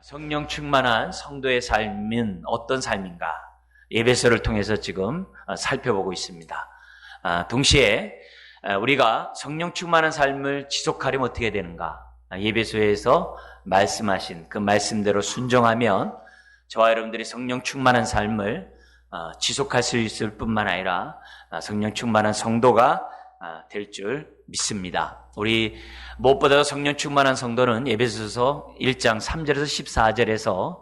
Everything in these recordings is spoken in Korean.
성령 충만한 성도의 삶은 어떤 삶인가? 에베소를 통해서 지금 살펴보고 있습니다. 동시에 우리가 성령 충만한 삶을 지속하려면 어떻게 되는가? 에베소에서 말씀하신 그 말씀대로 순종하면 저와 여러분들이 성령 충만한 삶을 지속할 수 있을 뿐만 아니라 성령 충만한 성도가 될 줄 믿습니다. 우리 무엇보다도 성령 충만한 성도는 에베소서 1장 3절에서 14절에서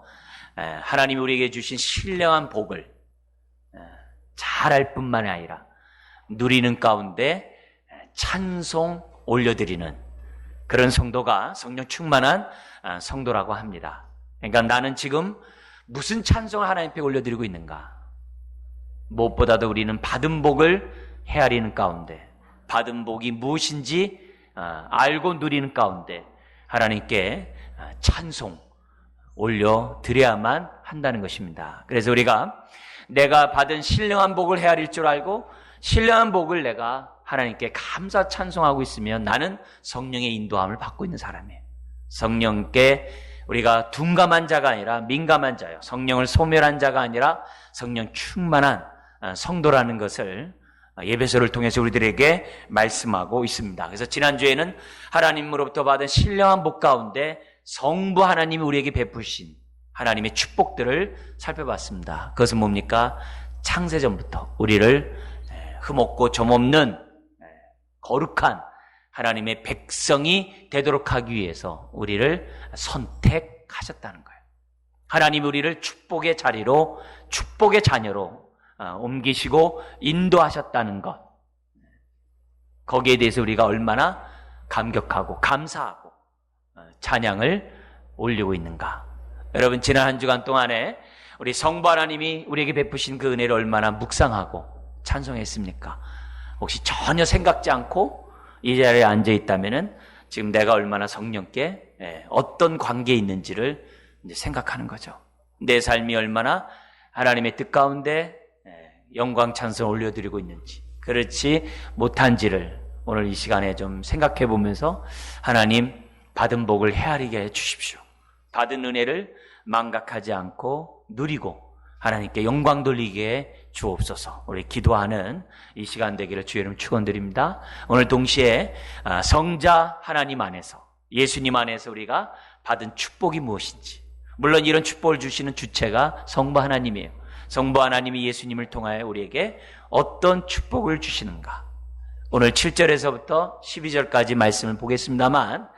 하나님이 우리에게 주신 신령한 복을 잘할 뿐만 아니라 누리는 가운데 찬송 올려드리는 그런 성도가 성령 충만한 성도라고 합니다. 그러니까 나는 지금 무슨 찬송을 하나님께 올려드리고 있는가? 무엇보다도 우리는 받은 복을 헤아리는 가운데 받은 복이 무엇인지 알고 누리는 가운데 하나님께 찬송 올려드려야만 한다는 것입니다. 그래서 우리가 내가 받은 신령한 복을 헤아릴 줄 알고 신령한 복을 내가 하나님께 감사 찬송하고 있으면 나는 성령의 인도함을 받고 있는 사람이에요. 성령께 우리가 둔감한 자가 아니라 민감한 자예요. 성령을 소멸한 자가 아니라 성령 충만한 성도라는 것을 예배소를 통해서 우리들에게 말씀하고 있습니다. 그래서 지난주에는 하나님으로부터 받은 신령한 복 가운데 성부 하나님이 우리에게 베푸신 하나님의 축복들을 살펴봤습니다. 그것은 뭡니까? 창세전부터 우리를 흠없고 점없는 거룩한 하나님의 백성이 되도록 하기 위해서 우리를 선택하셨다는 거예요. 하나님이 우리를 축복의 자리로, 축복의 자녀로 옮기시고 인도하셨다는 것, 거기에 대해서 우리가 얼마나 감격하고 감사하고 찬양을 올리고 있는가. 여러분, 지난 한 주간 동안에 우리 성부 하나님이 우리에게 베푸신 그 은혜를 얼마나 묵상하고 찬송했습니까? 혹시 전혀 생각지 않고 이 자리에 앉아 있다면은 지금 내가 얼마나 성령께 어떤 관계에 있는지를 이제 생각하는 거죠. 내 삶이 얼마나 하나님의 뜻 가운데 영광 찬송 올려드리고 있는지, 그렇지 못한지를 오늘 이 시간에 좀 생각해 보면서 하나님 받은 복을 헤아리게 해 주십시오. 받은 은혜를 망각하지 않고 누리고 하나님께 영광 돌리게 해 주옵소서. 우리 기도하는 이 시간 되기를 주의 이름 축원드립니다. 오늘 동시에 성자 하나님 안에서, 예수님 안에서 우리가 받은 축복이 무엇인지, 물론 이런 축복을 주시는 주체가 성부 하나님이에요. 성부 하나님이 예수님을 통하여 우리에게 어떤 축복을 주시는가? 오늘 7절에서부터 12절까지 말씀을 보겠습니다만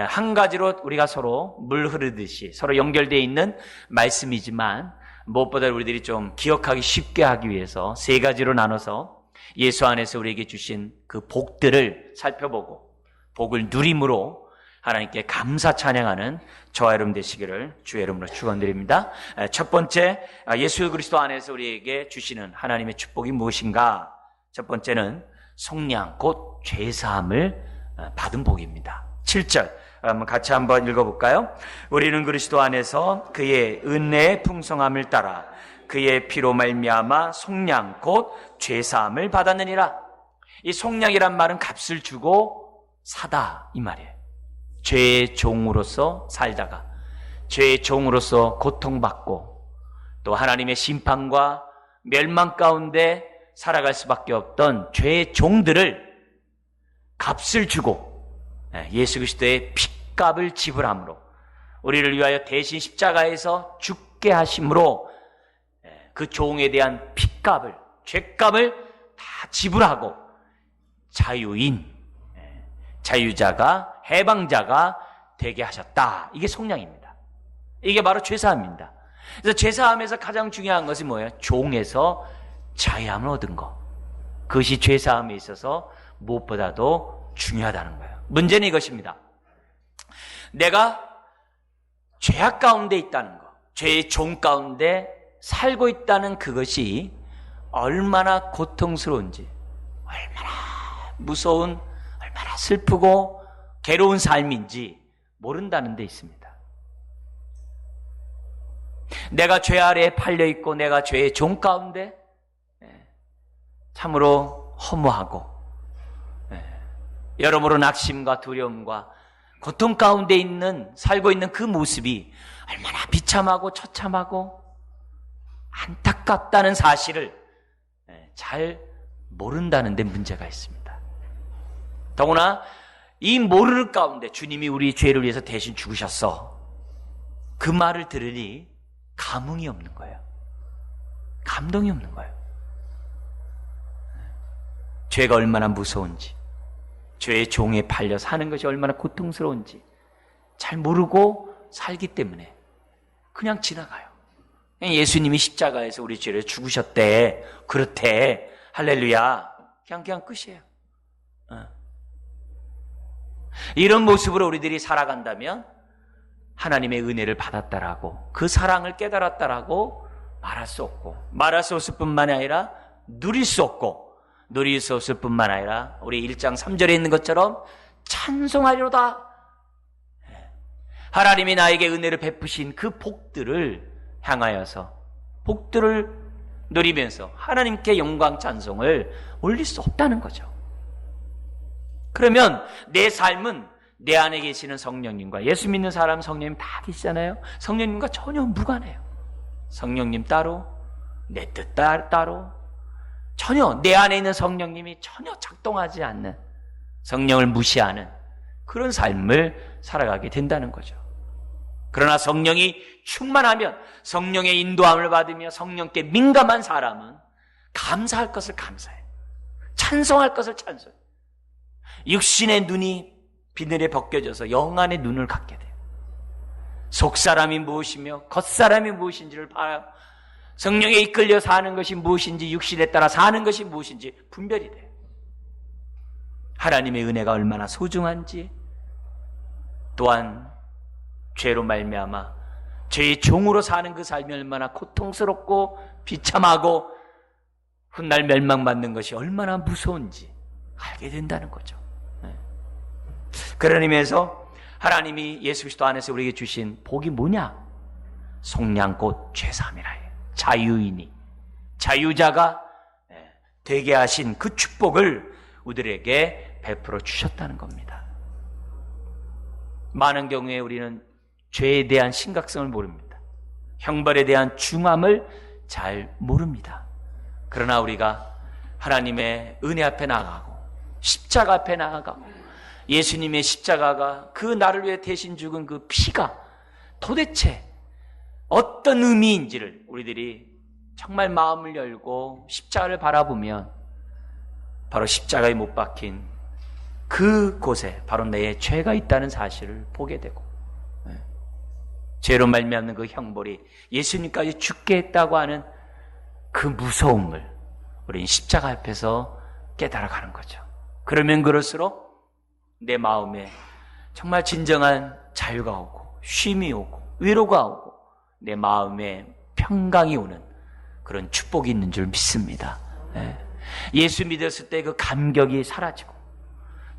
한 가지로 우리가 서로 물 흐르듯이 서로 연결되어 있는 말씀이지만 무엇보다 우리들이 좀 기억하기 쉽게 하기 위해서 세 가지로 나눠서 예수 안에서 우리에게 주신 그 복들을 살펴보고 복을 누림으로 하나님께 감사 찬양하는 저와 여러분 되시기를 주의 이름으로 축원드립니다. 첫 번째, 예수 그리스도 안에서 우리에게 주시는 하나님의 축복이 무엇인가? 첫 번째는 속량, 곧 죄사함을 받은 복입니다. 7절 같이 한번 읽어볼까요? 우리는 그리스도 안에서 그의 은혜의 풍성함을 따라 그의 피로 말미암아 속량, 곧 죄사함을 받았느니라. 이 속량이란 말은 값을 주고 사다 이 말이에요. 죄의 종으로서 살다가 죄의 종으로서 고통받고 또 하나님의 심판과 멸망 가운데 살아갈 수밖에 없던 죄의 종들을 값을 주고 예수 그리스도의 핏값을 지불함으로 우리를 위하여 대신 십자가에서 죽게 하심으로 그 종에 대한 핏값을, 죄값을 다 지불하고 자유인, 자유자가, 해방자가 되게 하셨다. 이게 속량입니다. 이게 바로 죄사함입니다. 그래서 죄사함에서 가장 중요한 것이 뭐예요? 종에서 자유함을 얻은 것. 그것이 죄사함에 있어서 무엇보다도 중요하다는 거예요. 문제는 이것입니다. 내가 죄악 가운데 있다는 것, 죄의 종 가운데 살고 있다는 그것이 얼마나 고통스러운지, 얼마나 무서운, 얼마나 슬프고 괴로운 삶인지 모른다는 데 있습니다. 내가 죄 아래에 팔려있고 내가 죄의 종 가운데 참으로 허무하고 여러모로 낙심과 두려움과 고통 가운데 살고 있는 그 모습이 얼마나 비참하고 처참하고 안타깝다는 사실을 잘 모른다는 데 문제가 있습니다. 더구나 이 모르는 가운데 주님이 우리 죄를 위해서 대신 죽으셨어. 그 말을 들으니 감흥이 없는 거예요. 감동이 없는 거예요. 죄가 얼마나 무서운지, 죄의 종에 팔려 사는 것이 얼마나 고통스러운지 잘 모르고 살기 때문에 그냥 지나가요. 그냥 예수님이 십자가에서 우리 죄를 죽으셨대, 그렇대, 할렐루야, 그냥 끝이에요. 이런 모습으로 우리들이 살아간다면 하나님의 은혜를 받았다라고, 그 사랑을 깨달았다라고 말할 수 없고, 말할 수 없을 뿐만 아니라 누릴 수 없고, 누릴 수 없을 뿐만 아니라 우리 1장 3절에 있는 것처럼 찬송하리로다. 하나님이 나에게 은혜를 베푸신 그 복들을 향하여서 복들을 누리면서 하나님께 영광 찬송을 올릴 수 없다는 거죠. 그러면 내 삶은 내 안에 계시는 성령님과, 예수 믿는 사람 성령님 다 계시잖아요. 성령님과 전혀 무관해요. 성령님 따로, 내 뜻 따로, 전혀 내 안에 있는 성령님이 전혀 작동하지 않는, 성령을 무시하는 그런 삶을 살아가게 된다는 거죠. 그러나 성령이 충만하면, 성령의 인도함을 받으며 성령께 민감한 사람은 감사할 것을 감사해, 찬송할 것을 찬송해. 육신의 눈이 비늘에 벗겨져서 영안의 눈을 갖게 돼요. 속사람이 무엇이며 겉사람이 무엇인지를 봐요. 성령에 이끌려 사는 것이 무엇인지, 육신에 따라 사는 것이 무엇인지 분별이 돼요. 하나님의 은혜가 얼마나 소중한지, 또한 죄로 말미암아 죄의 종으로 사는 그 삶이 얼마나 고통스럽고 비참하고 훗날 멸망받는 것이 얼마나 무서운지 알게 된다는 거죠. 그런 의미에서 하나님이 예수 그리스도 안에서 우리에게 주신 복이 뭐냐? 속량 곧 죄사함이라 해요. 자유인이, 자유자가 되게 하신 그 축복을 우리에게 베풀어 주셨다는 겁니다. 많은 경우에 우리는 죄에 대한 심각성을 모릅니다. 형벌에 대한 중함을 잘 모릅니다. 그러나 우리가 하나님의 은혜 앞에 나가고 십자가 앞에 나가고 예수님의 십자가가, 그 나를 위해 대신 죽은 그 피가 도대체 어떤 의미인지를 우리들이 정말 마음을 열고 십자가를 바라보면 바로 십자가에 못 박힌 그곳에 바로 내 죄가 있다는 사실을 보게 되고, 죄로 말미암는 그 형벌이 예수님까지 죽게 했다고 하는 그 무서움을 우리는 십자가 앞에서 깨달아가는 거죠. 그러면 그럴수록 내 마음에 정말 진정한 자유가 오고 쉼이 오고 위로가 오고 내 마음에 평강이 오는 그런 축복이 있는 줄 믿습니다. 예수 믿었을 때 그 감격이 사라지고,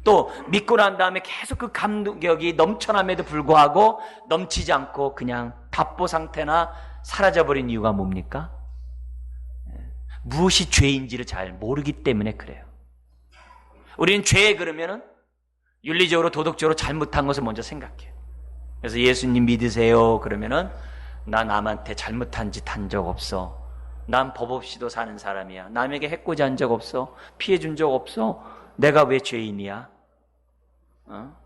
또 믿고 난 다음에 계속 그 감격이 넘쳐남에도 불구하고 넘치지 않고 그냥 답보 상태나 사라져버린 이유가 뭡니까? 무엇이 죄인지를 잘 모르기 때문에 그래요. 우리는 죄에 그러면은 윤리적으로 도덕적으로 잘못한 것을 먼저 생각해요. 그래서 예수님 믿으세요 그러면은 나 남한테 잘못한 짓 한 적 없어, 난 법 없이도 사는 사람이야, 남에게 해코지 한 적 없어, 피해 준 적 없어, 내가 왜 죄인이야?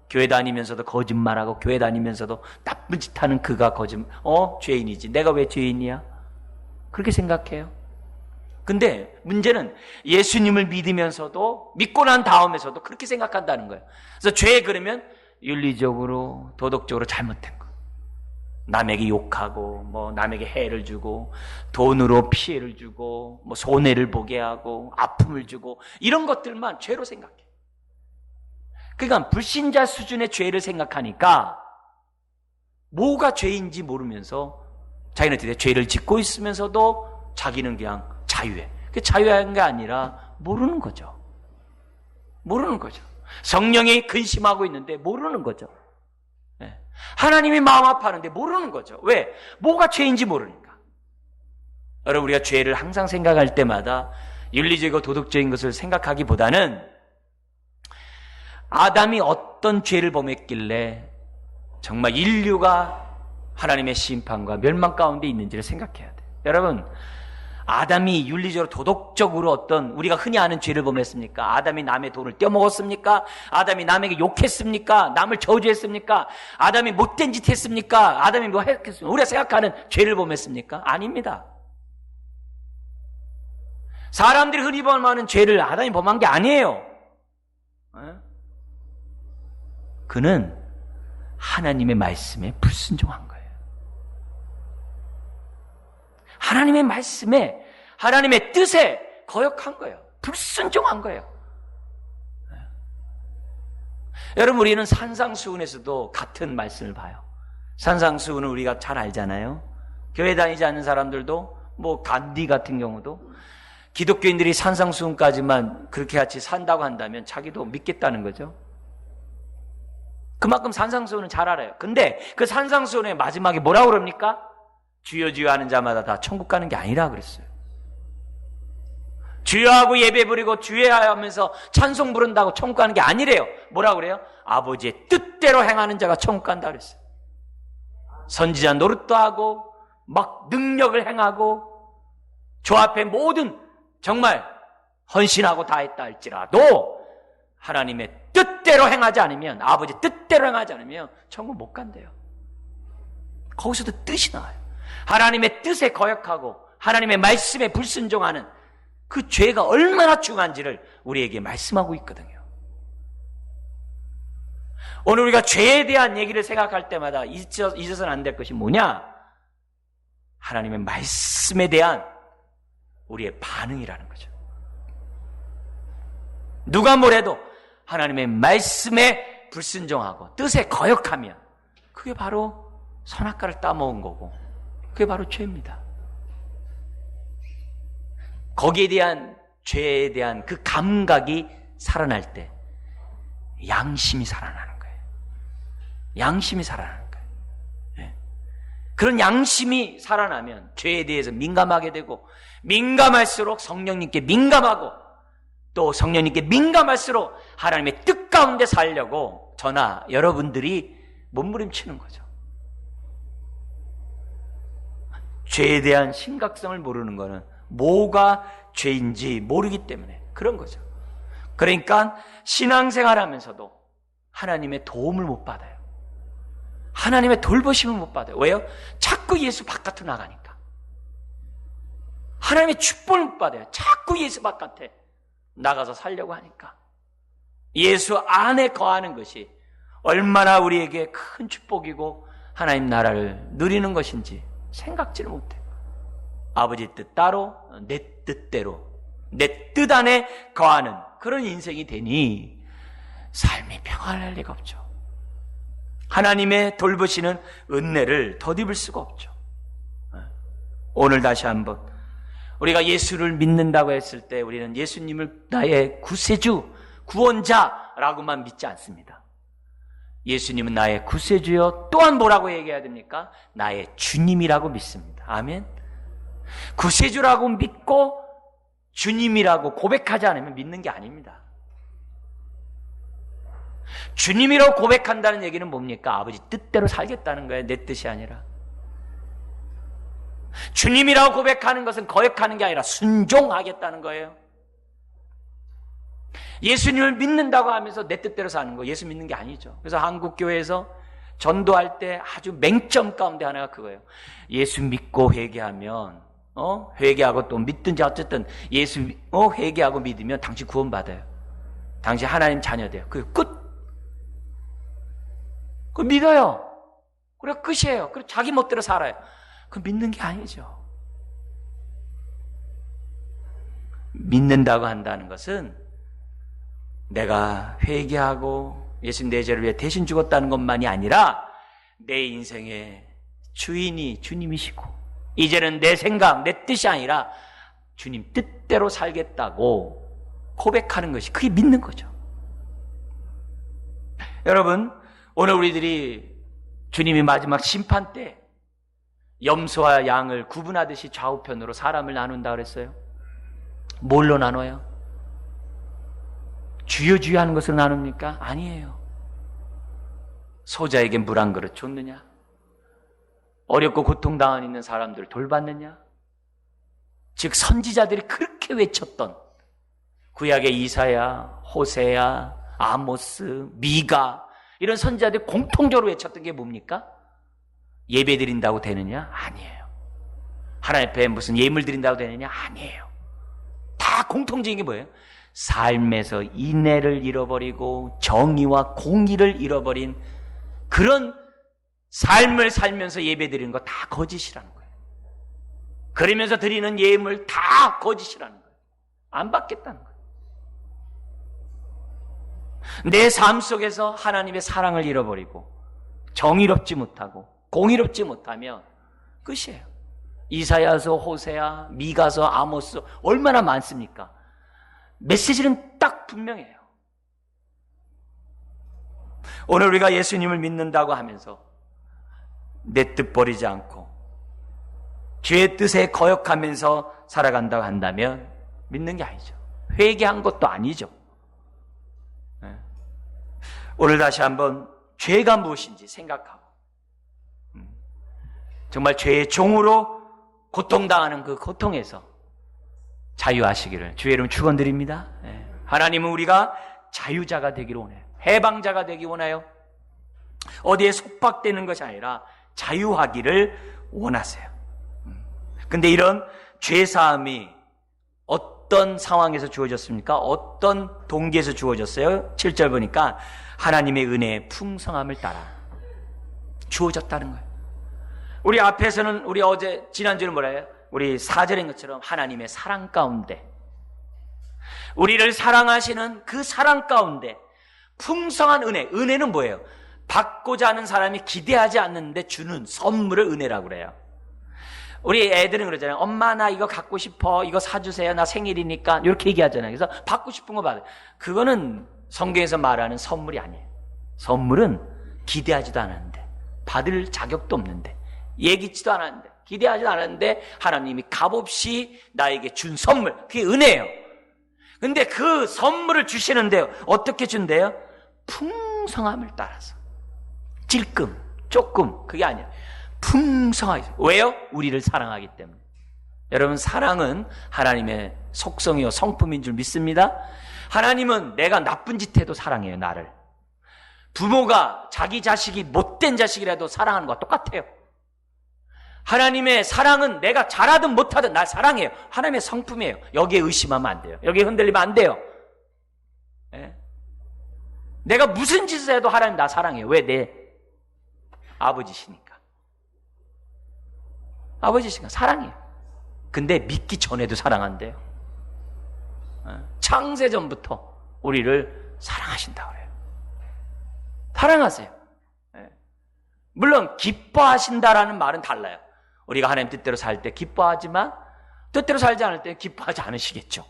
교회 다니면서도 거짓말하고 교회 다니면서도 나쁜 짓 하는 그가 죄인이지, 내가 왜 죄인이야? 그렇게 생각해요. 근데 문제는 예수님을 믿으면서도, 믿고 난 다음에서도 그렇게 생각한다는 거예요. 그래서 죄에 그러면 윤리적으로 도덕적으로 잘못된 거, 남에게 욕하고 남에게 해를 주고 돈으로 피해를 주고 손해를 보게 하고 아픔을 주고 이런 것들만 죄로 생각해. 그러니까 불신자 수준의 죄를 생각하니까 뭐가 죄인지 모르면서 자기는 죄를 짓고 있으면서도 자기는 그냥 자유해. 그 자유한 게 아니라 모르는 거죠. 모르는 거죠. 성령이 근심하고 있는데 모르는 거죠. 하나님이 마음 아파하는데 모르는 거죠. 왜? 뭐가 죄인지 모르니까. 여러분, 우리가 죄를 항상 생각할 때마다 윤리적이고 도덕적인 것을 생각하기보다는 아담이 어떤 죄를 범했길래 정말 인류가 하나님의 심판과 멸망 가운데 있는지를 생각해야 돼요. 여러분, 아담이 윤리적으로 도덕적으로 어떤 우리가 흔히 아는 죄를 범했습니까? 아담이 남의 돈을 떼어먹었습니까? 아담이 남에게 욕했습니까? 남을 저주했습니까? 아담이 못된 짓 했습니까? 아담이 뭐 했겠습니까? 우리가 생각하는 죄를 범했습니까? 아닙니다. 사람들이 흔히 범하는 죄를 아담이 범한 게 아니에요. 그는 하나님의 말씀에 불순종한 거예요. 하나님의 말씀에, 하나님의 뜻에 거역한 거예요. 불순종한 거예요. 여러분, 우리는 산상수훈에서도 같은 말씀을 봐요. 산상수훈은 우리가 잘 알잖아요. 교회 다니지 않는 사람들도, 뭐 간디 같은 경우도 기독교인들이 산상수훈까지만 그렇게 같이 산다고 한다면 자기도 믿겠다는 거죠. 그만큼 산상수훈은 잘 알아요. 근데 그 산상수훈의 마지막에 뭐라고 그럽니까? 주여 주여 하는 자마다 다 천국 가는 게 아니라 그랬어요. 주여하고 예배 부리고 주여하여 하면서 찬송 부른다고 천국 가는 게 아니래요. 뭐라고 그래요? 아버지의 뜻대로 행하는 자가 천국 간다 그랬어요. 선지자 노릇도 하고 막 능력을 행하고 저 앞에 모든 정말 헌신하고 다 했다 할지라도 하나님의 뜻대로 행하지 않으면, 아버지 뜻대로 행하지 않으면 천국 못 간대요. 거기서도 뜻이 나와요. 하나님의 뜻에 거역하고 하나님의 말씀에 불순종하는 그 죄가 얼마나 중요한지를 우리에게 말씀하고 있거든요. 오늘 우리가 죄에 대한 얘기를 생각할 때마다 잊어서는 안 될 것이 뭐냐? 하나님의 말씀에 대한 우리의 반응이라는 거죠. 누가 뭐래도 하나님의 말씀에 불순종하고 뜻에 거역하면 그게 바로 선악과를 따먹은 거고 그게 바로 죄입니다. 거기에 대한 죄에 대한 그 감각이 살아날 때 양심이 살아나는 거예요. 양심이 살아나는 거예요. 네. 그런 양심이 살아나면 죄에 대해서 민감하게 되고 민감할수록 성령님께 민감하고 또 성령님께 민감할수록 하나님의 뜻 가운데 살려고 저나 여러분들이 몸부림치는 거죠. 죄에 대한 심각성을 모르는 거는 뭐가 죄인지 모르기 때문에 그런 거죠. 그러니까 신앙생활 하면서도 하나님의 도움을 못 받아요. 하나님의 돌보심을 못 받아요. 왜요? 자꾸 예수 바깥으로 나가니까. 하나님의 축복을 못 받아요. 자꾸 예수 바깥에 나가서 살려고 하니까. 예수 안에 거하는 것이 얼마나 우리에게 큰 축복이고 하나님 나라를 누리는 것인지 생각지를 못해요. 아버지 뜻 따로 내 뜻대로 내 뜻 안에 거하는 그런 인생이 되니 삶이 평안할 리가 없죠. 하나님의 돌보시는 은혜를 덧입을 수가 없죠. 오늘 다시 한번 우리가 예수를 믿는다고 했을 때 우리는 예수님을 나의 구세주, 구원자라고만 믿지 않습니다. 예수님은 나의 구세주여 또한 뭐라고 얘기해야 됩니까? 나의 주님이라고 믿습니다. 아멘. 구세주라고 믿고 주님이라고 고백하지 않으면 믿는 게 아닙니다. 주님이라고 고백한다는 얘기는 뭡니까? 아버지 뜻대로 살겠다는 거예요. 내 뜻이 아니라. 주님이라고 고백하는 것은 거역하는 게 아니라 순종하겠다는 거예요. 예수님을 믿는다고 하면서 내 뜻대로 사는 거 예수 믿는 게 아니죠. 그래서 한국교회에서 전도할 때 아주 맹점 가운데 하나가 그거예요. 예수 믿고 회개하면 회개하고 또 믿든지 어쨌든 예수 회개하고 믿으면 당신 구원받아요. 당신 하나님 자녀 돼요. 그게 끝. 그 믿어요. 그래 끝이에요. 그리고 자기 멋대로 살아요. 그 믿는 게 아니죠. 믿는다고 한다는 것은 내가 회개하고 예수님 내 죄를 위해 대신 죽었다는 것만이 아니라 내 인생의 주인이 주님이시고 이제는 내 생각, 내 뜻이 아니라 주님 뜻대로 살겠다고 고백하는 것이 그게 믿는 거죠. 여러분, 오늘 우리들이 주님이 마지막 심판 때 염소와 양을 구분하듯이 좌우편으로 사람을 나눈다 그랬어요. 뭘로 나눠요? 주여 주여 하는 것으로 나눕니까? 아니에요. 소자에게 물 한 그릇 줬느냐? 어렵고 고통당한 있는 사람들을 돌봤느냐? 즉 선지자들이 그렇게 외쳤던 구약의 이사야, 호세야, 아모스, 미가 이런 선지자들이 공통적으로 외쳤던 게 뭡니까? 예배 드린다고 되느냐? 아니에요. 하나님 앞에 무슨 예물 드린다고 되느냐? 아니에요. 다 공통적인 게 뭐예요? 삶에서 인애를 잃어버리고 정의와 공의를 잃어버린 그런 삶을 살면서 예배 드리는 거 다 거짓이라는 거예요. 그러면서 드리는 예물 다 거짓이라는 거예요. 안 받겠다는 거예요. 내 삶 속에서 하나님의 사랑을 잃어버리고 정의롭지 못하고 공의롭지 못하면 끝이에요. 이사야서, 호세야, 미가서, 아모스 얼마나 많습니까? 메시지는 딱 분명해요. 오늘 우리가 예수님을 믿는다고 하면서 내 뜻 버리지 않고 주의 뜻에 거역하면서 살아간다고 한다면 믿는 게 아니죠. 회개한 것도 아니죠. 오늘 다시 한번 죄가 무엇인지 생각하고 정말 죄의 종으로 고통당하는 그 고통에서 자유하시기를 주의 이름 축원드립니다. 하나님은 우리가 자유자가 되기를 원해요. 해방자가 되기 원해요. 어디에 속박되는 것이 아니라 자유하기를 원하세요. 근데 이런 죄사함이 어떤 상황에서 주어졌습니까? 어떤 동기에서 주어졌어요? 7절 보니까 하나님의 은혜의 풍성함을 따라 주어졌다는 거예요. 우리 앞에서는 우리 어제 지난주는 뭐래요? 우리 4절인 것처럼 하나님의 사랑 가운데 우리를 사랑하시는 그 사랑 가운데 풍성한 은혜는 뭐예요? 받고자 하는 사람이 기대하지 않는데 주는 선물을 은혜라고 그래요. 우리 애들은 그러잖아요. 엄마 나 이거 갖고 싶어. 이거 사주세요. 나 생일이니까. 이렇게 얘기하잖아요. 그래서 받고 싶은 거 받아요. 그거는 성경에서 말하는 선물이 아니에요. 선물은 기대하지도 않았는데 받을 자격도 없는데 예기치도 않았는데 기대하지도 않았는데 하나님이 값없이 나에게 준 선물, 그게 은혜예요. 근데 그 선물을 주시는데요, 어떻게 준대요? 풍성함을 따라서. 찔끔, 조금, 그게 아니에요. 풍성하게. 왜요? 우리를 사랑하기 때문에. 여러분, 사랑은 하나님의 속성이요 성품인 줄 믿습니다. 하나님은 내가 나쁜 짓 해도 사랑해요. 나를. 부모가 자기 자식이 못된 자식이라도 사랑하는 것과 똑같아요. 하나님의 사랑은 내가 잘하든 못하든 날 사랑해요. 하나님의 성품이에요. 여기에 의심하면 안 돼요. 여기에 흔들리면 안 돼요. 예? 내가 무슨 짓을 해도 하나님 나 사랑해요. 왜? 내 아버지시니까. 아버지시니까 사랑해요. 근데 믿기 전에도 사랑한대요. 창세전부터 우리를 사랑하신다고 그래요. 사랑하세요. 물론 기뻐하신다라는 말은 달라요. 우리가 하나님 뜻대로 살 때 기뻐하지만 뜻대로 살지 않을 때 기뻐하지 않으시겠죠.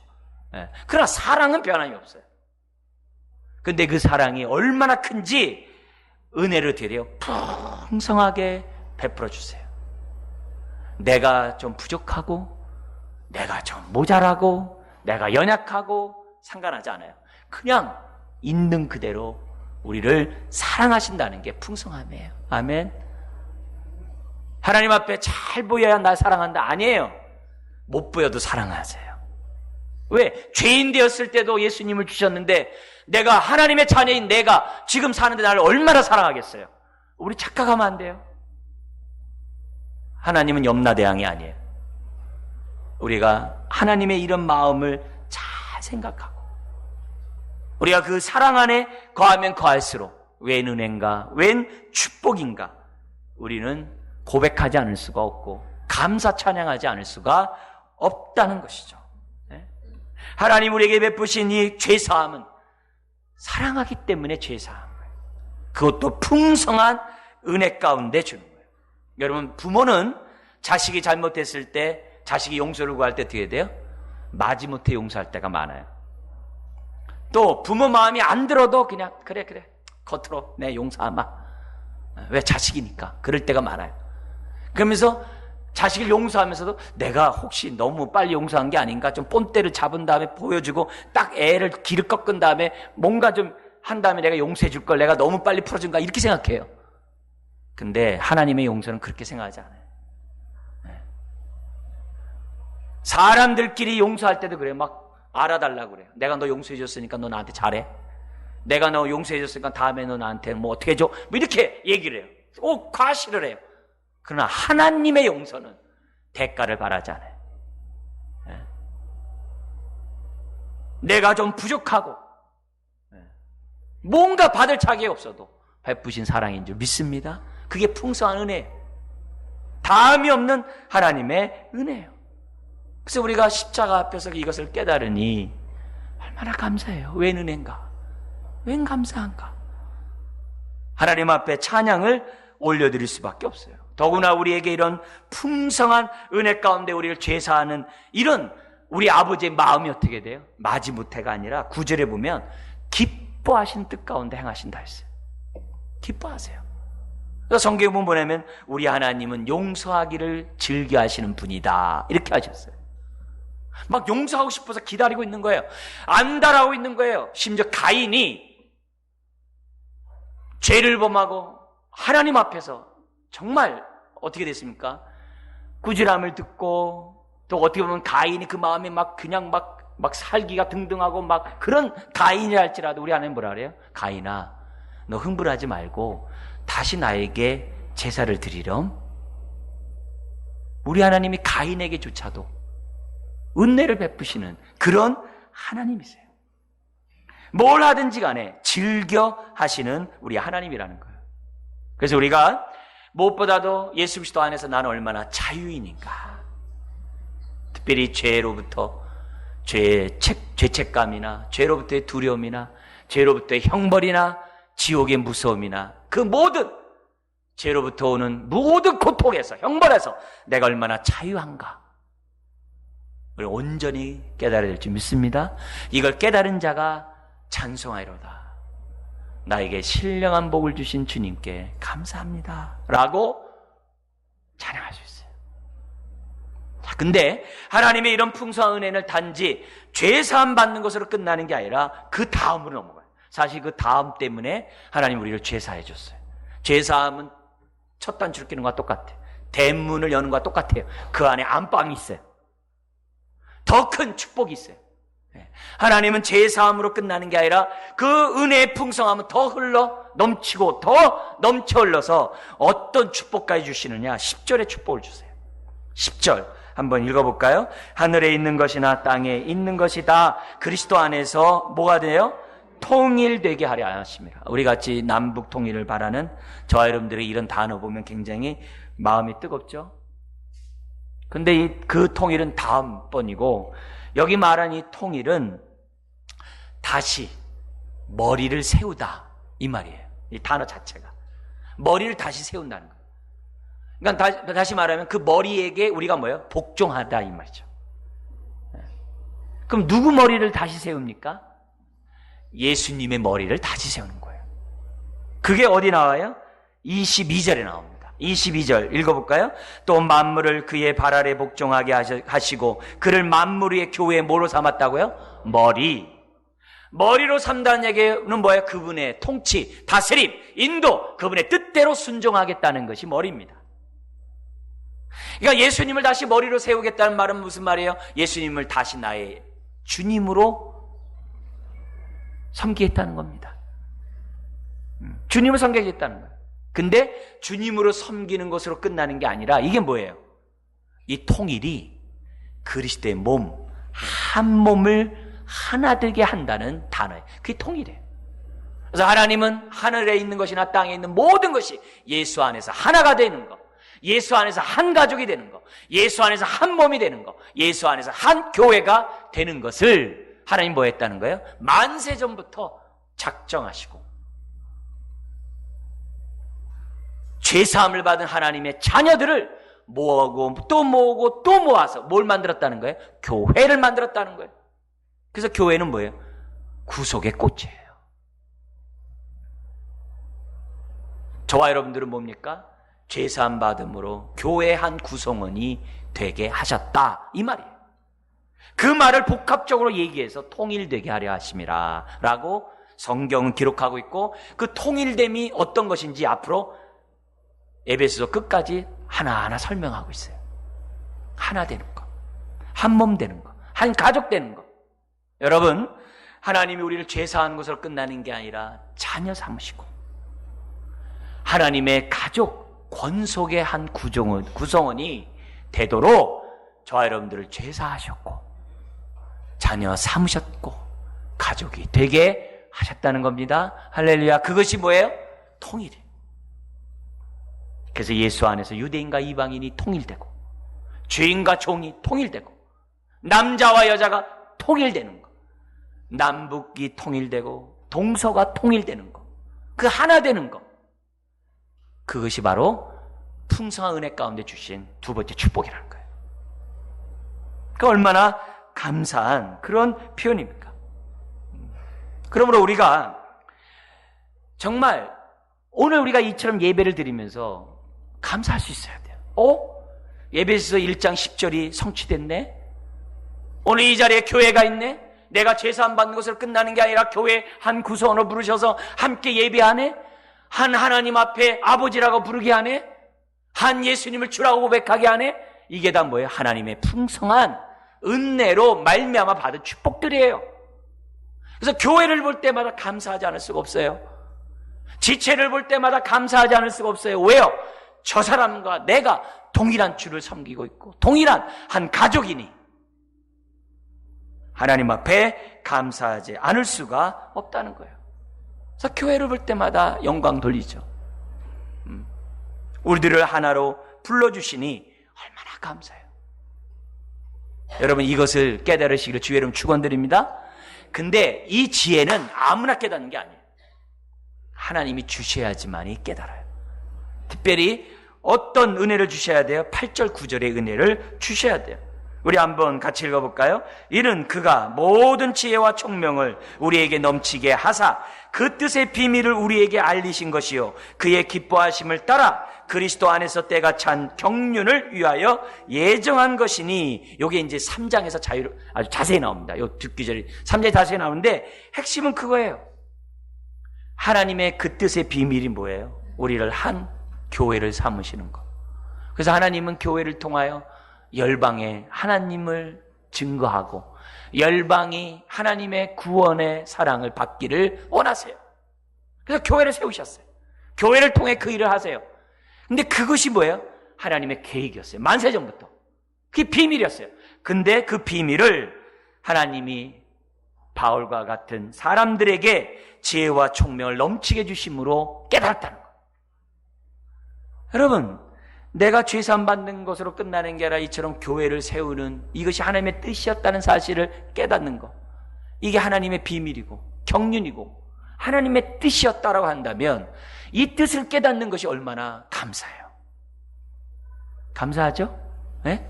그러나 사랑은 변함이 없어요. 근데 그 사랑이 얼마나 큰지 은혜를 드려 풍성하게 베풀어 주세요. 내가 좀 부족하고 내가 좀 모자라고 내가 연약하고 상관하지 않아요. 그냥 있는 그대로 우리를 사랑하신다는 게 풍성함이에요. 아멘. 하나님 앞에 잘 보여야 날 사랑한다 아니에요. 못 보여도 사랑하세요. 왜? 죄인 되었을 때도 예수님을 주셨는데 내가 하나님의 자녀인 내가 지금 사는데 나를 얼마나 사랑하겠어요. 우리 착각하면 안 돼요. 하나님은 염라대왕이 아니에요. 우리가 하나님의 이런 마음을 잘 생각하고 우리가 그 사랑 안에 거하면 거할수록 웬 은혜인가 웬 축복인가 우리는 고백하지 않을 수가 없고 감사 찬양하지 않을 수가 없다는 것이죠. 하나님 우리에게 베푸신 이 죄사함은 사랑하기 때문에 죄사함, 그것도 풍성한 은혜 가운데 주는 거예요. 여러분, 부모는 자식이 잘못했을 때 자식이 용서를 구할 때 어떻게 돼요? 마지못해 용서할 때가 많아요. 또 부모 마음이 안 들어도 그냥 그래 겉으로 내 용서하마. 왜? 자식이니까. 그럴 때가 많아요. 그러면서 자식을 용서하면서도 내가 혹시 너무 빨리 용서한 게 아닌가, 좀 뽐때를 잡은 다음에 보여주고 딱 애를 기를 꺾은 다음에 뭔가 좀 한 다음에 내가 용서해 줄 걸 내가 너무 빨리 풀어준가 이렇게 생각해요. 근데 하나님의 용서는 그렇게 생각하지 않아요. 사람들끼리 용서할 때도 그래요. 막 알아달라고 그래요. 내가 너 용서해 줬으니까 너 나한테 잘해. 내가 너 용서해 줬으니까 다음에 너 나한테 뭐 어떻게 해줘? 뭐 이렇게 얘기를 해요. 꼭 과시를 해요. 그러나 하나님의 용서는 대가를 바라지 않아요. 내가 좀 부족하고 뭔가 받을 자격이 없어도 베푸신 사랑인 줄 믿습니다. 그게 풍성한 은혜예요. 다음이 없는 하나님의 은혜예요. 그래서 우리가 십자가 앞에서 이것을 깨달으니 얼마나 감사해요. 웬 은혜인가? 웬 감사한가? 하나님 앞에 찬양을 올려드릴 수밖에 없어요. 더구나 우리에게 이런 풍성한 은혜 가운데 우리를 죄사하는 이런 우리 아버지의 마음이 어떻게 돼요? 마지못해가 아니라 9절에 보면 기뻐하시는 뜻 가운데 행하신다 했어요. 기뻐하세요. 그래서 성경에 보면 뭐냐면 우리 하나님은 용서하기를 즐겨하시는 분이다 이렇게 하셨어요. 막 용서하고 싶어서 기다리고 있는 거예요. 안달하고 있는 거예요. 심지어 가인이 죄를 범하고 하나님 앞에서 정말 어떻게 됐습니까? 꾸지람을 듣고 또 어떻게 보면 가인이 그 마음에 막 그냥 막 살기가 등등하고 막 그런 가인이라 할지라도 우리 하나님 뭐라 그래요? 가인아, 너 흥분하지 말고 다시 나에게 제사를 드리렴. 우리 하나님이 가인에게조차도 은혜를 베푸시는 그런 하나님이세요. 뭘 하든지 간에 즐겨 하시는 우리 하나님이라는 거예요. 그래서 우리가 무엇보다도 예수 그리스도 안에서 나는 얼마나 자유인인가. 특별히 죄로부터 죄책감이나 죄로부터의 두려움이나 죄로부터의 형벌이나 지옥의 무서움이나 그 모든 죄로부터 오는 모든 고통에서 형벌에서 내가 얼마나 자유한가. 우리 온전히 깨달아야 될 줄 믿습니다. 이걸 깨달은 자가 찬송하리로다. 나에게 신령한 복을 주신 주님께 감사합니다 라고 찬양할 수 있어요. 자, 근데 하나님의 이런 풍성한 은혜는 단지 죄사함 받는 것으로 끝나는 게 아니라 그 다음으로 넘어가요. 사실 그 다음 때문에 하나님 우리를 죄사해 줬어요. 죄사함은 첫 단추를 끼는 것과 똑같아요. 대문을 여는 것과 똑같아요. 그 안에 안방이 있어요. 더 큰 축복이 있어요. 하나님은 죄사함으로 끝나는 게 아니라 그 은혜의 풍성함은 더 흘러 넘치고 더 넘쳐 흘러서 어떤 축복까지 주시느냐. 10절의 축복을 주세요. 10절 한번 읽어볼까요? 하늘에 있는 것이나 땅에 있는 것이 다 그리스도 안에서 뭐가 돼요? 통일되게 하려 하십니다. 우리 같이 남북 통일을 바라는 저와 여러분들의 이런 단어 보면 굉장히 마음이 뜨겁죠? 근데 그 통일은 다음번이고 여기 말한 이 통일은 다시 머리를 세우다 이 말이에요. 이 단어 자체가 머리를 다시 세운다는 거예요. 그러니까 다시 말하면 그 머리에게 우리가 뭐예요? 복종하다 이 말이죠. 그럼 누구 머리를 다시 세웁니까? 예수님의 머리를 다시 세우는 거예요. 그게 어디 나와요? 22절에 나옵니다. 22절 읽어볼까요? 또 만물을 그의 발 아래 복종하게 하시고 그를 만물 위의 교회에 뭐로 삼았다고요? 머리로 삼다는 얘기는 뭐예요? 그분의 통치, 다스림, 인도, 그분의 뜻대로 순종하겠다는 것이 머리입니다. 그러니까 예수님을 다시 머리로 세우겠다는 말은 무슨 말이에요? 예수님을 다시 나의 주님으로 섬기겠다는 겁니다. 주님을 섬기겠다는 거예요. 근데 주님으로 섬기는 것으로 끝나는 게 아니라 이게 뭐예요? 이 통일이 그리스도의 몸, 한 몸을 하나 되게 한다는 단어예요. 그게 통일이에요. 그래서 하나님은 하늘에 있는 것이나 땅에 있는 모든 것이 예수 안에서 하나가 되는 것, 예수 안에서 한 가족이 되는 것, 예수 안에서 한 몸이 되는 것, 예수 안에서 한 교회가 되는 것을 하나님 뭐 했다는 거예요? 만세전부터 작정하시고 죄사함을 받은 하나님의 자녀들을 모으고 또 모으고 또 모아서 뭘 만들었다는 거예요? 교회를 만들었다는 거예요. 그래서 교회는 뭐예요? 구속의 꽃이에요. 저와 여러분들은 뭡니까? 죄사함 받음으로 교회 한 구성원이 되게 하셨다, 이 말이에요. 그 말을 복합적으로 얘기해서 통일되게 하려 하심이라 라고 성경은 기록하고 있고, 그 통일됨이 어떤 것인지 앞으로 에베소서 끝까지 하나하나 설명하고 있어요. 하나 되는 거, 한 몸 되는 거, 한 가족 되는 거. 여러분, 하나님이 우리를 죄사하는 것으로 끝나는 게 아니라 자녀 삼으시고 하나님의 가족, 권속의 한 구성원이 되도록 저와 여러분들을 죄사하셨고 자녀 삼으셨고 가족이 되게 하셨다는 겁니다. 할렐루야. 그것이 뭐예요? 통일이에요. 그래서 예수 안에서 유대인과 이방인이 통일되고, 죄인과 종이 통일되고, 남자와 여자가 통일되는 거, 남북이 통일되고 동서가 통일되는 거, 그 하나 되는 거, 그것이 바로 풍성한 은혜 가운데 주신 두 번째 축복이라는 거예요. 그러니까 얼마나 감사한 그런 표현입니까? 그러므로 우리가 정말 오늘 우리가 이처럼 예배를 드리면서 감사할 수 있어야 돼요. 예배에서 1장 10절이 성취됐네? 오늘 이 자리에 교회가 있네? 내가 죄사함 받는 것으로 끝나는 게 아니라 교회 한 구성원으로 부르셔서 함께 예배하네? 한 하나님 앞에 아버지라고 부르게 하네? 한 예수님을 주라고 고백하게 하네? 이게 다 뭐예요? 하나님의 풍성한 은혜로 말미암아 받은 축복들이에요. 그래서 교회를 볼 때마다 감사하지 않을 수가 없어요. 지체를 볼 때마다 감사하지 않을 수가 없어요. 왜요? 저 사람과 내가 동일한 주를 섬기고 있고 동일한 한 가족이니 하나님 앞에 감사하지 않을 수가 없다는 거예요. 그래서 교회를 볼 때마다 영광 돌리죠. 우리들을 하나로 불러주시니 얼마나 감사해요. 여러분, 이것을 깨달으시기를 주의 이름 축원드립니다. 근데 이 지혜는 아무나 깨닫는 게 아니에요. 하나님이 주셔야지만이 깨달아요. 특별히 어떤 은혜를 주셔야 돼요? 8절 9절의 은혜를 주셔야 돼요. 우리 한번 같이 읽어볼까요? 이는 그가 모든 지혜와 총명을 우리에게 넘치게 하사 그 뜻의 비밀을 우리에게 알리신 것이요 그의 기뻐하심을 따라 그리스도 안에서 때가 찬 경륜을 위하여 예정한 것이니. 요게 이제 3장에서 아주 자세히 나옵니다. 요 듣기절이 3장에 자세히 나오는데 핵심은 그거예요. 하나님의 그 뜻의 비밀이 뭐예요? 우리를 한 교회를 삼으시는 거. 그래서 하나님은 교회를 통하여 열방에 하나님을 증거하고 열방이 하나님의 구원의 사랑을 받기를 원하세요. 그래서 교회를 세우셨어요. 교회를 통해 그 일을 하세요. 근데 그것이 뭐예요? 하나님의 계획이었어요. 만세전부터. 그게 비밀이었어요. 근데 그 비밀을 하나님이 바울과 같은 사람들에게 지혜와 총명을 넘치게 주심으로 깨달았다는 거예요. 여러분, 내가 죄사함 받는 것으로 끝나는 게 아니라 이처럼 교회를 세우는 이것이 하나님의 뜻이었다는 사실을 깨닫는 것, 이게 하나님의 비밀이고 경륜이고 하나님의 뜻이었다라고 한다면 이 뜻을 깨닫는 것이 얼마나 감사해요. 감사하죠? 네?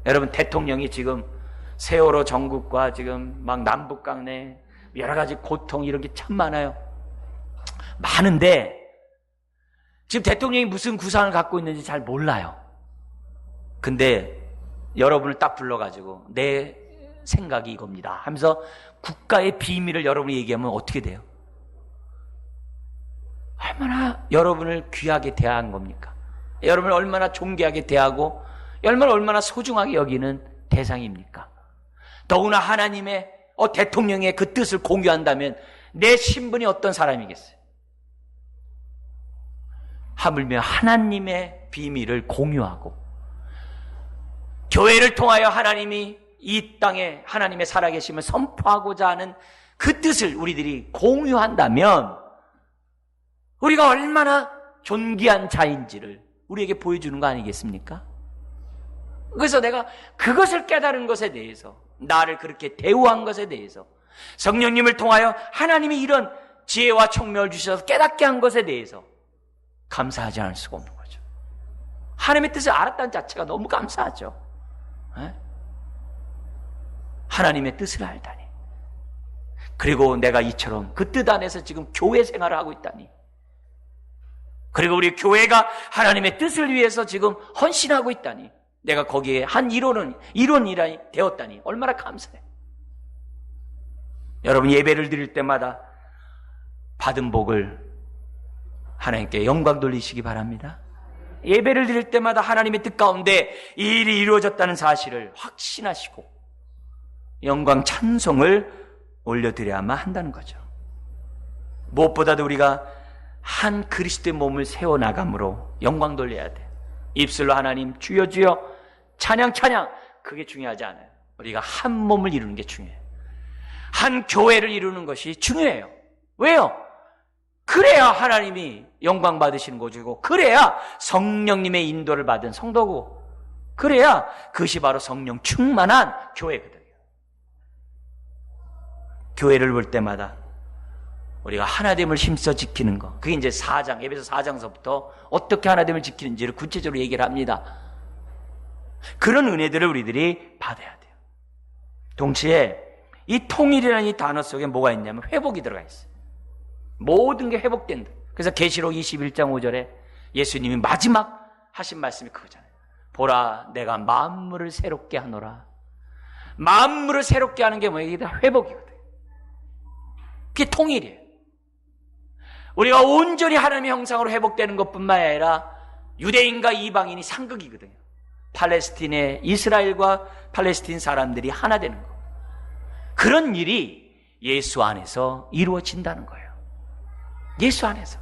여러분, 대통령이 지금 세월호 전국과 지금 막 남북 간에 여러 가지 고통 이런 게 참 많아요. 많은데 지금 대통령이 무슨 구상을 갖고 있는지 잘 몰라요. 근데 여러분을 딱 불러가지고 내 생각이 이겁니다 하면서 국가의 비밀을 여러분이 얘기하면 어떻게 돼요? 얼마나 여러분을 귀하게 대한 겁니까? 여러분을 얼마나 존귀하게 대하고 얼마나 소중하게 여기는 대상입니까? 더구나 하나님의 대통령의 그 뜻을 공유한다면 내 신분이 어떤 사람이겠어요? 하물며 하나님의 비밀을 공유하고 교회를 통하여 하나님이 이 땅에 하나님의 살아계심을 선포하고자 하는 그 뜻을 우리들이 공유한다면 우리가 얼마나 존귀한 자인지를 우리에게 보여주는 거 아니겠습니까? 그래서 내가 그것을 깨달은 것에 대해서, 나를 그렇게 대우한 것에 대해서, 성령님을 통하여 하나님이 이런 지혜와 총명을 주셔서 깨닫게 한 것에 대해서 감사하지 않을 수가 없는 거죠. 하나님의 뜻을 알았다는 자체가 너무 감사하죠. 에? 하나님의 뜻을 알다니. 그리고 내가 이처럼 그 뜻 안에서 지금 교회 생활을 하고 있다니. 그리고 우리 교회가 하나님의 뜻을 위해서 지금 헌신하고 있다니, 내가 거기에 한 일원이 되었다니 얼마나 감사해. 여러분, 예배를 드릴 때마다 받은 복을 하나님께 영광 돌리시기 바랍니다. 예배를 드릴 때마다 하나님의 뜻 가운데 이 일이 이루어졌다는 사실을 확신하시고 영광 찬송을 올려드려야만 한다는 거죠. 무엇보다도 우리가 한 그리스도의 몸을 세워나감으로 영광 돌려야 돼. 입술로 하나님 주여 주여 찬양 찬양, 그게 중요하지 않아요. 우리가 한 몸을 이루는 게 중요해요. 한 교회를 이루는 것이 중요해요. 왜요? 그래야 하나님이 영광 받으시는 거고, 그래야 성령님의 인도를 받은 성도고, 그래야 그것이 바로 성령 충만한 교회거든요. 교회를 볼 때마다 우리가 하나됨을 힘써 지키는 것, 그게 이제 4장, 에베소 4장서부터 어떻게 하나됨을 지키는지를 구체적으로 얘기를 합니다. 그런 은혜들을 우리들이 받아야 돼요. 동시에 이 통일이라는 이 단어 속에 뭐가 있냐면 회복이 들어가 있어요. 모든 게 회복된다. 그래서 계시록 21장 5절에 예수님이 마지막 하신 말씀이 그거잖아요. 보라, 내가 만물을 새롭게 하노라. 만물을 새롭게 하는 게 뭐예요? 이게 다 회복이거든요. 그게 통일이에요. 우리가 온전히 하나님의 형상으로 회복되는 것뿐만 아니라 유대인과 이방인이 상극이거든요. 팔레스틴의 이스라엘과 팔레스틴 사람들이 하나 되는 거. 그런 일이 예수 안에서 이루어진다는 거예요. 예수 안에서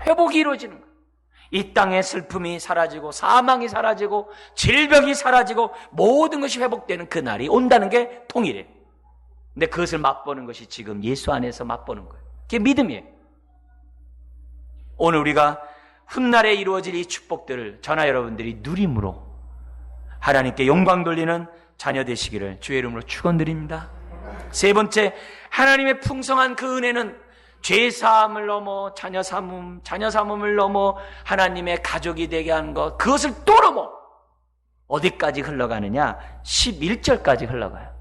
회복이 이루어지는 거예요. 이 땅의 슬픔이 사라지고 사망이 사라지고 질병이 사라지고 모든 것이 회복되는 그 날이 온다는 게 통일이에요. 근데 그것을 맛보는 것이 지금 예수 안에서 맛보는 거예요. 그게 믿음이에요. 오늘 우리가 훗날에 이루어질 이 축복들을 저나 여러분들이 누림으로 하나님께 영광 돌리는 자녀 되시기를 주의 이름으로 축원드립니다. 세 번째, 하나님의 풍성한 그 은혜는 죄사함을 넘어 자녀 삼음을 넘어 하나님의 가족이 되게 하는 것, 그것을 또 넘어 어디까지 흘러가느냐? 11절까지 흘러가요.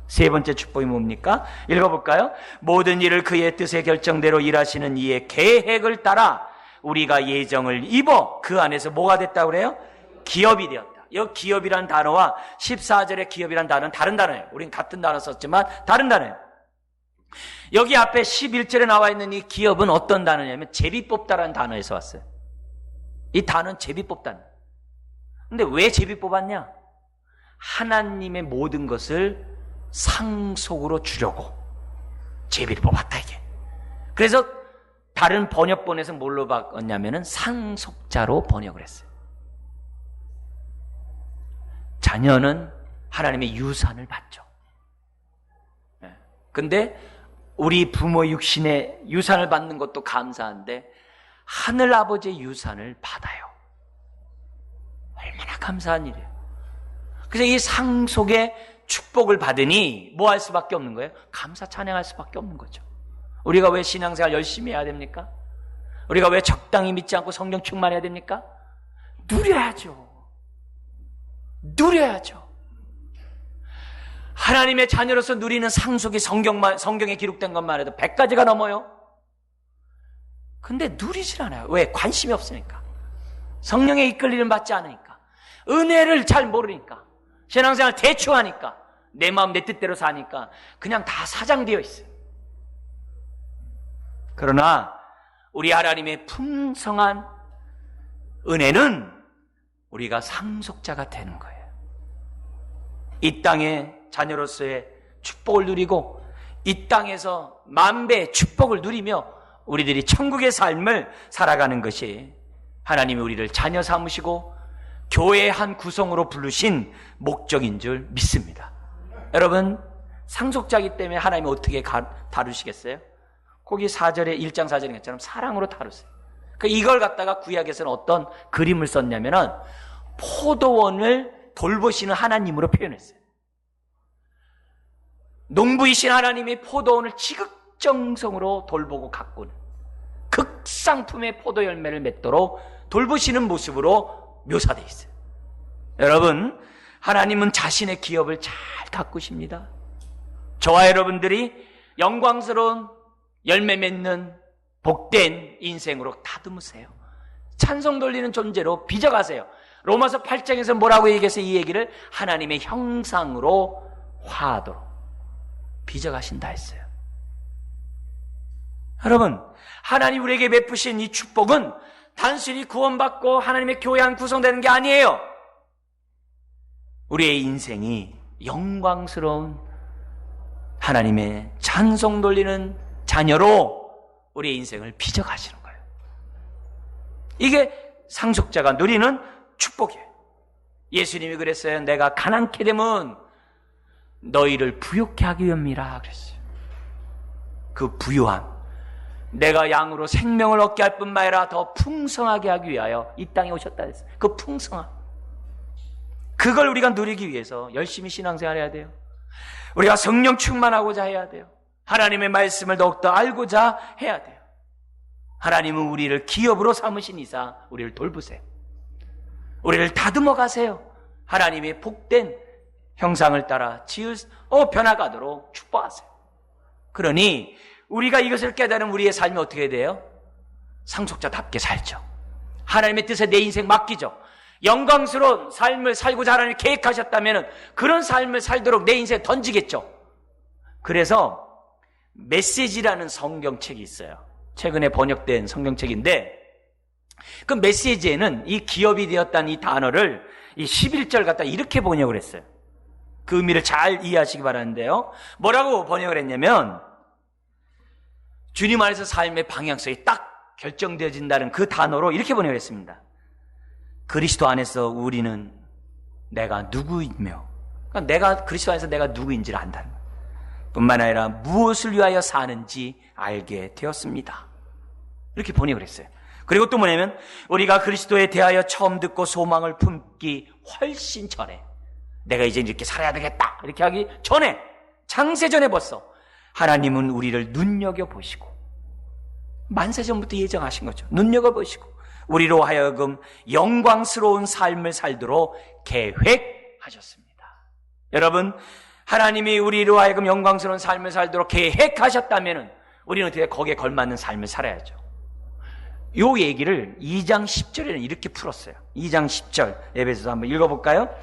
세 번째 축복이 뭡니까? 읽어볼까요? 모든 일을 그의 뜻의 결정대로 일하시는 이의 계획을 따라 우리가 예정을 입어 그 안에서 뭐가 됐다고 그래요? 기업이 되었다. 이 기업이란 단어와 14절의 기업이란 단어는 다른 단어예요. 우린 같은 단어 썼지만 다른 단어예요. 여기 앞에 11절에 나와 있는 이 기업은 어떤 단어냐면 제비 뽑다라는 단어에서 왔어요. 이 단어는 제비 뽑다는. 근데 왜 제비 뽑았냐? 하나님의 모든 것을 상속으로 주려고 제비를 뽑았다, 이게. 그래서 다른 번역본에서 뭘로 바꿨냐면은 상속자로 번역을 했어요. 자녀는 하나님의 유산을 받죠. 근데 우리 부모 육신의 유산을 받는 것도 감사한데 하늘 아버지의 유산을 받아요. 얼마나 감사한 일이에요. 그래서 이 상속의 축복을 받으니 뭐 할 수밖에 없는 거예요? 감사 찬양할 수밖에 없는 거죠. 우리가 왜 신앙생활 열심히 해야 됩니까? 우리가 왜 적당히 믿지 않고 성령 충만해야 됩니까? 누려야죠. 누려야죠. 하나님의 자녀로서 누리는 상속이 성경에 기록된 것만 해도 100가지가 넘어요. 근데 누리질 않아요. 왜? 관심이 없으니까. 성령의 이끌림을 받지 않으니까. 은혜를 잘 모르니까. 신앙생활 대충 하니까. 내 마음 내 뜻대로 사니까 그냥 다 사장되어 있어요. 그러나 우리 하나님의 풍성한 은혜는 우리가 상속자가 되는 거예요. 이 땅의 자녀로서의 축복을 누리고 이 땅에서 만배의 축복을 누리며 우리들이 천국의 삶을 살아가는 것이 하나님이 우리를 자녀 삼으시고 교회의 한 구성으로 부르신 목적인 줄 믿습니다. 여러분, 상속자이기 때문에 하나님이 어떻게 다루시겠어요? 거기 4절에 1장 4절인 것처럼 사랑으로 다루세요. 그러니까 이걸 갖다가 구약에서는 어떤 그림을 썼냐면은 포도원을 돌보시는 하나님으로 표현했어요. 농부이신 하나님이 포도원을 지극정성으로 돌보고 가꾸는 극상품의 포도 열매를 맺도록 돌보시는 모습으로 묘사되어 있어요. 여러분, 하나님은 자신의 기업을 잘 가꾸십니다. 저와 여러분들이 영광스러운 열매 맺는 복된 인생으로 다듬으세요. 찬송 돌리는 존재로 빚어가세요. 로마서 8장에서 뭐라고 얘기해서 이 얘기를 하나님의 형상으로 화하도록 빚어가신다 했어요. 여러분, 하나님 우리에게 베푸신 이 축복은 단순히 구원받고 하나님의 교회 안 구성되는 게 아니에요. 우리의 인생이 영광스러운 하나님의 찬송 돌리는 자녀로 우리의 인생을 빚어가시는 거예요. 이게 상속자가 누리는 축복이에요. 예수님이 그랬어요. 내가 가난케 되면 너희를 부욕케 하기 위함이라 그랬어요. 그 부유함, 내가 양으로 생명을 얻게 할 뿐만 아니라 더 풍성하게 하기 위하여 이 땅에 오셨다 했어요. 그 풍성함, 그걸 우리가 누리기 위해서 열심히 신앙생활 해야 돼요. 우리가 성령 충만하고자 해야 돼요. 하나님의 말씀을 더욱더 알고자 해야 돼요. 하나님은 우리를 기업으로 삼으신 이사 우리를 돌보세요. 우리를 다듬어 가세요. 하나님의 복된 형상을 따라 변화가도록 축복하세요. 그러니 우리가 이것을 깨달은 우리의 삶이 어떻게 돼요? 상속자답게 살죠. 하나님의 뜻에 내 인생 맡기죠. 영광스러운 삶을 살고자 하나님이 계획하셨다면 그런 삶을 살도록 내 인생에 던지겠죠. 그래서 메시지라는 성경책이 있어요. 최근에 번역된 성경책인데 그 메시지에는 이 기업이 되었다는 이 단어를 이 11절 갖다 이렇게 번역을 했어요. 그 의미를 잘 이해하시기 바라는데요. 뭐라고 번역을 했냐면 주님 안에서 삶의 방향성이 딱 결정되어진다는 그 단어로 이렇게 번역을 했습니다. 그리스도 안에서 우리는 내가 누구이며, 그러니까 내가 그리스도 안에서 내가 누구인지를 안다는 거예요. 뿐만 아니라 무엇을 위하여 사는지 알게 되었습니다. 이렇게 번역을 했어요. 그리고 또 뭐냐면 우리가 그리스도에 대하여 처음 듣고 소망을 품기 훨씬 전에, 내가 이제 이렇게 살아야 되겠다 이렇게 하기 전에, 창세전에 벌써 하나님은 우리를 눈여겨보시고 만세전부터 예정하신 거죠. 눈여겨보시고 우리로 하여금 영광스러운 삶을 살도록 계획하셨습니다. 여러분, 하나님이 우리로 하여금 영광스러운 삶을 살도록 계획하셨다면 우리는 어떻게 거기에 걸맞는 삶을 살아야죠. 요 얘기를 2장 10절에는 이렇게 풀었어요. 2장 10절 에베소서 한번 읽어볼까요?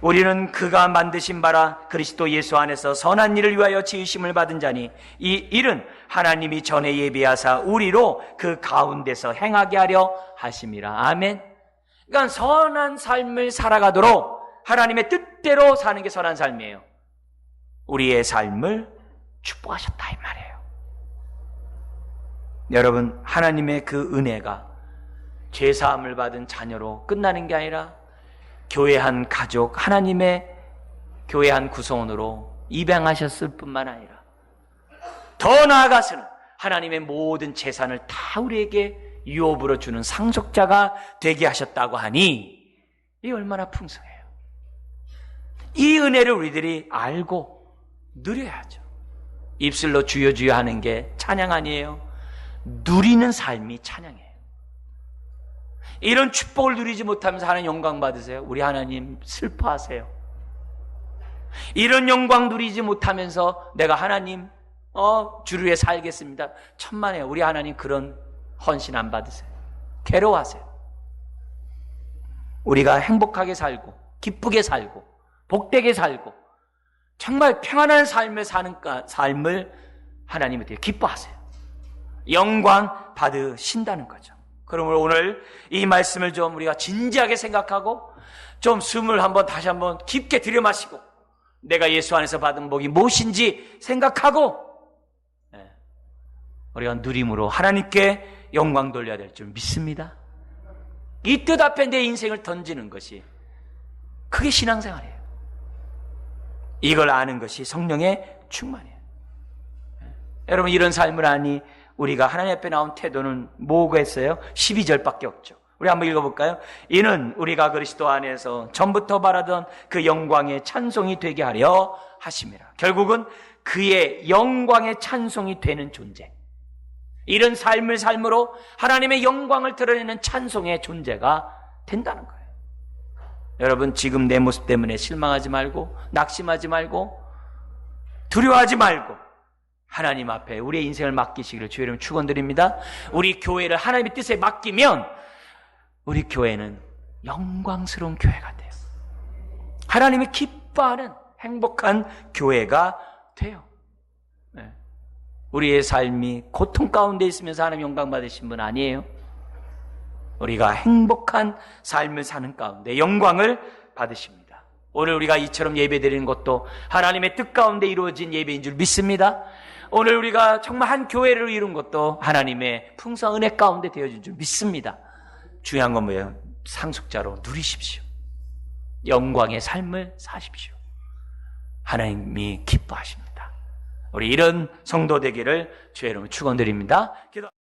우리는 그가 만드신 바라 그리스도 예수 안에서 선한 일을 위하여 지으심을 받은 자니 이 일은 하나님이 전에 예비하사 우리로 그 가운데서 행하게 하려 하심이라. 아멘. 그러니까 선한 삶을 살아가도록 하나님의 뜻대로 사는 게 선한 삶이에요. 우리의 삶을 축복하셨다 이 말이에요. 여러분, 하나님의 그 은혜가 죄사함을 받은 자녀로 끝나는 게 아니라 교회 한 가족, 하나님의 교회 한 구성원으로 입양하셨을 뿐만 아니라 더 나아가서는 하나님의 모든 재산을 다 우리에게 유업으로 주는 상속자가 되게 하셨다고 하니 이 얼마나 풍성해요. 이 은혜를 우리들이 알고 누려야죠. 입술로 주여 주여 하는 게 찬양 아니에요. 누리는 삶이 찬양이에요. 이런 축복을 누리지 못하면서 하나님 영광 받으세요? 우리 하나님 슬퍼하세요. 이런 영광 누리지 못하면서 내가 하나님 주를 위해 살겠습니다, 천만에요. 우리 하나님 그런 헌신 안 받으세요. 괴로워하세요. 우리가 행복하게 살고 기쁘게 살고 복되게 살고 정말 평안한 삶을 사는 삶을 하나님이 되게 기뻐하세요. 영광 받으신다는 거죠. 그러므로 오늘 이 말씀을 좀 우리가 진지하게 생각하고 좀 숨을 다시 한번 깊게 들여마시고 내가 예수 안에서 받은 복이 무엇인지 생각하고 우리가 누림으로 하나님께 영광 돌려야 될 줄 믿습니다. 이 뜻 앞에 내 인생을 던지는 것이 그게 신앙생활이에요. 이걸 아는 것이 성령의 충만이에요. 여러분, 이런 삶을 아니 우리가 하나님 앞에 나온 태도는 뭐겠어요? 12절밖에 없죠. 우리 한번 읽어볼까요? 이는 우리가 그리스도 안에서 전부터 바라던 그 영광의 찬송이 되게 하려 하심이라. 결국은 그의 영광의 찬송이 되는 존재, 이런 삶을 삶으로 하나님의 영광을 드러내는 찬송의 존재가 된다는 거예요. 여러분, 지금 내 모습 때문에 실망하지 말고 낙심하지 말고 두려워하지 말고 하나님 앞에 우리의 인생을 맡기시기를 주의 이름으로 축원드립니다. 우리 교회를 하나님의 뜻에 맡기면 우리 교회는 영광스러운 교회가 돼요. 하나님이 기뻐하는 행복한 교회가 돼요. 네. 우리의 삶이 고통 가운데 있으면서 하나님 영광 받으신 분 아니에요? 우리가 행복한 삶을 사는 가운데 영광을 받으십니다. 오늘 우리가 이처럼 예배드리는 것도 하나님의 뜻 가운데 이루어진 예배인 줄 믿습니다. 오늘 우리가 정말 한 교회를 이룬 것도 하나님의 풍성한 은혜 가운데 되어진 줄 믿습니다. 중요한 건 뭐예요? 상속자로 누리십시오. 영광의 삶을 사십시오. 하나님이 기뻐하십니다. 우리 이런 성도 되기를 주의 이름으로 축원드립니다.